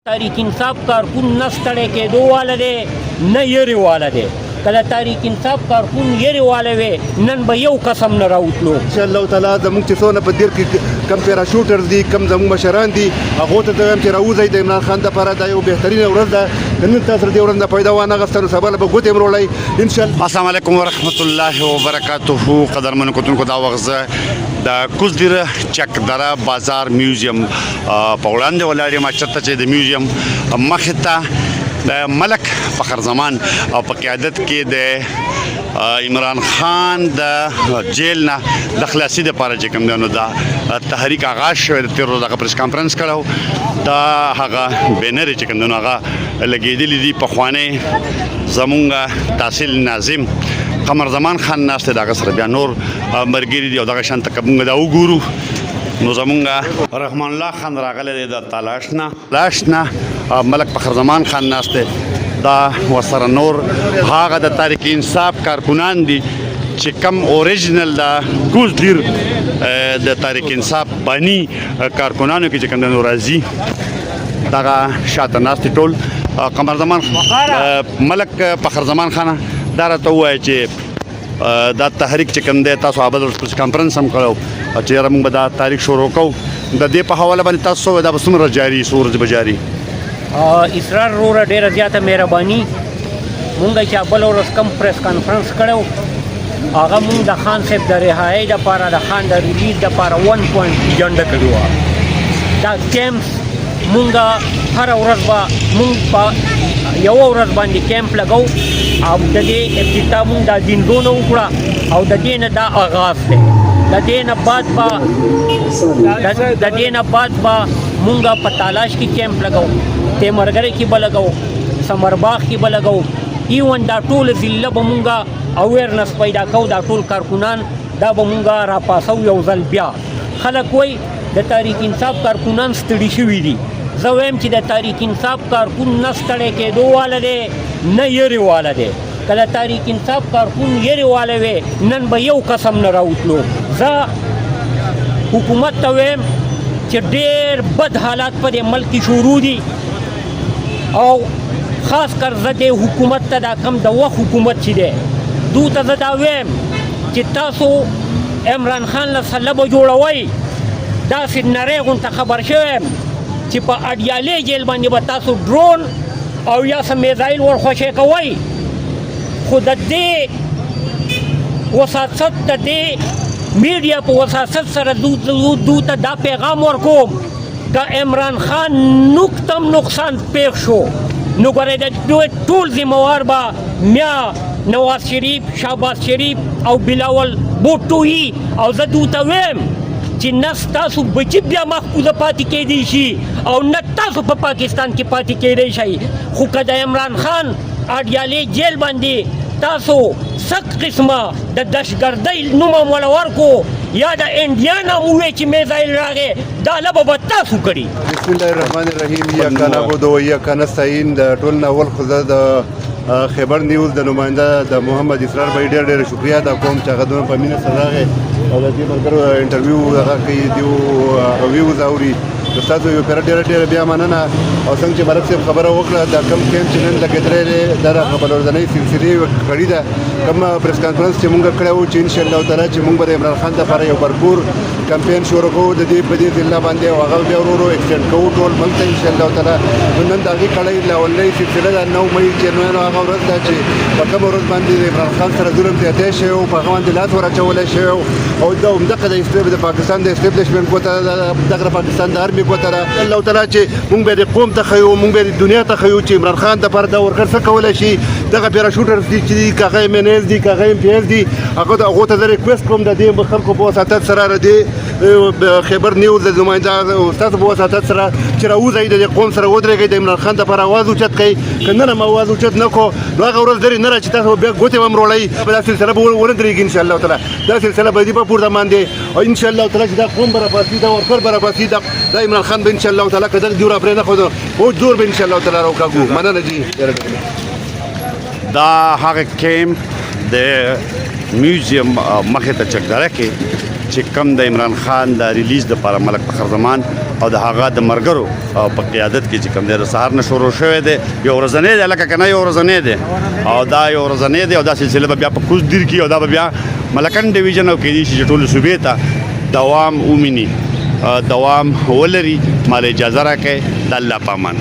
تحریک انصاف کارکون نه ستړی کېدو واله دی نه یېرې واله دی که د تحریک انصاف کارکون یېرې واله وی نن به یو قسم نه راوتلو انشاءالله تعالی زموږ چې څونه په دیر کې کم پیراشوټرز دي کم زموږ مشران دي هغو ته وایم چې راوځئ د عمران خان دپاره دا یو بهترینه ورځ ده که نن تاسو سره دې ورځ نه پیدا وانه اخیسته نو سبا به ګوتې مروړئ انشاءالله. السلام علیکم ورحمت الله وبرکاته. قدرمنو کتونکو دا وخت زه د کوزدیر چک دره بازار میوزیم په وړاندې ولاړ یم چېرته چې د میوزیم مخې ته د ملک فخر زمان او په قیادت کې د عمران خان د جیل نه د خلاصي دپاره چې کوم دی نو دا تحریک آغاز شوی د تېر ورځ هغه پریس کانفرنس کړی دا هغه بینر چې کوم دی نو هغه لګېدلي دي پخوانی زمونږ تحصیل ناظم قمر زمان خان ناست دی د هغه سره بیا نور ملګري دي او دغه شان ته که مونږ دا وګورو نو زمونږ رحمان الله خان راغلی دی د تلاش نه ملک فخر زمان خان ناست دی دا ورسره نور هغه د تحریک انصاف کارکنان دي چې کم اوریجنل د کوزدیر د تحریک انصاف بانی کارکنانو کې چې کوم دی نو راځي دغه شاته ناست ټول قمر زمان ملک فخر زمان خان دا راته ووایه چې دا تحریک چې کوم دی تاسو ابل پریس کانفرنس هم کړی چې یاره موږ به دا تاریخ شروع کوو د دې په حواله باندې تاسو دا به څومره جاري څو ورځې به جاري اسرار وروره ډېره زیاته مهرباني مونږ چې بله ورځ کم پریس کانفرنس کړی هغه مونږ د خان صاحب د رهایۍ دپاره د خان د ریلیز دپاره 1 پوینټ ایجنډه کړې وه دا کیمپس مونږ هره ورځ به مونږ په یوه ورځ باندې کیمپ لګو او د دې ابتدا مونږ دا دینګونه وکړه او د دې نه دا آغاز دی د دې نه بعد به مونږ په تالاش کې کیمپ لګو تیمرګره کې به لګو سمرباغ کې به لګو ایون دا ټول ضلع به مونږ اویرنس پیدا کوو دا ټول کارکنان دا به مونږ راپاسو یو ځل بیا خلک وایي د تحریک انصاف کارکنان ستړي شوي دي زه وایم چې د تحریک انصاف کارکون نه ستړی کېدو واله دی نه یېرې واله دی که د تحریک انصاف کارکون یېرې واله وی نن به یو قسم نه راوتلو زه حکومت ته وایم چې ډېر بد حالات په دې ملک کې شروع دي او خاص کر زه دې حکومت ته دا کم د وخت حکومت چې دی دو ته زه دا وایم چې تاسو عمران خان له سلبه جوړوئ داسې نری غونته خبر شوی یم چې په اډیالې جیل باندې به تاسو ډرون او یا څه میزایل ورخوشی کوئ خو د دې وساست د دې میډیا په وساست سره دو ته دا پیغام ورکوم که عمران خان نقطم نقصان پیښ شو نو ګورئ د ټول ذمهوار به میا نواز شریف شهباز شریف او بلاول بوټو وي او زه دو ته وایم چې نه ستاسو بچي بیا محفوظه پاتې کېدی شي او نه تاسو په پاکستان کې پاتې کېدی شئ خو که د عمران خان اډیالې جیل باندې تاسو سخت قسمه د دهشتګردۍ نوم هم وله ورکو یا د انډیا نام ووایئ چې میزایل راغې دا لبه به تاسو کړي. بسم الله الرحمن الرحیم. یکا نعبد و یکا نستعین. د ټول نه اول خو زه د خیبر نیوز د نماینده د محمد اسرار بھائی ډېر شکریه ادا کوم چې هغه دومره په مینه سره راغی او د دې ملګرو انټرویو هغه کوي دیو ریویوز اوري د ستاسو یو پېره ډېره بیا مننه او څنګه چې ملک صاحب خبره وکړه دا کم کیمپ چې نن لګېدلی دی دا خبر ورځنۍ سلسلې کړې ده کوم پریس کانفرنس چې مونږ کړی وو چې انشاءالله تعالی چې مونږ به د عمران خان دپاره یو بھرپور کمپین شروع کوو د دې په دې ضلع باندې او هغه بیا ورو ورو ایکسټینډ کوو ټول ملک ته انشاءالله تعالی نن د هغې کړی لومړۍ سلسله ده 9 مۍ چې هغه ورځ ده چې په کومه ورځ باندې د عمران خان سره ظلم زیاتی شوی و په هغه باندې لاس ور شوی او دا همدغه د پاکستان د اسټیبلیشمنټ ګوته دغه پاکستان د ارمي ګوته ده الله تعالی چې مونږ به د قوم ته ښیو مونږ به د دنیا ته ښیو چې عمران خان دپاره دا ورکر څه کولی شي دغه پیراشوټرز دي چې دي که هغه ایم این ایز دي که هغه ایم پی ایز دي هغو ته زه ریکویسټ کوم د دې خلکو په وساطت سره د دې خیبر نیوز د نماینده ستاسو په وساطت سره چې راوځئ د دې قوم سره ودرېږئ د عمران خان دپاره اواز اوچت کړئ که نن هم اواز اوچت نه کړو نو هغه ورځ لرې نه را چې تاسو بیا ګوتې به هم وروړئ دا سلسله به ونه درېږي انشاءالله تعالی دا سلسله به دي په پورته باندې او انشاءالله تعالی چې دا قوم به راپاسي دا ورکر به راپاسي دا عمران خان به انشاءالله تعالی که دغه دیو را پرې نه ښودو او زور به انشاءالله تعالی راوکاږو مننه جي دا هغه کیمپ د میوزیم مخې ته چکدره کې چې کم د عمران خان د ریلیز دپاره ملک فخر زمان او د هغه د مرګرو په قیادت کې چې کوم دی د سهار نه شروع شوی دی یو ورځنی دی لکه کنه یو ورځنی دی او دا یو ورځنی دی او دا سلسله به بیا په کوزدیر کې او دا به بیا ملکن ډیویژن او کې دي چې ټول صوبې ته دوام ومني دوام ولري مال اجازه راکړي د الله پامان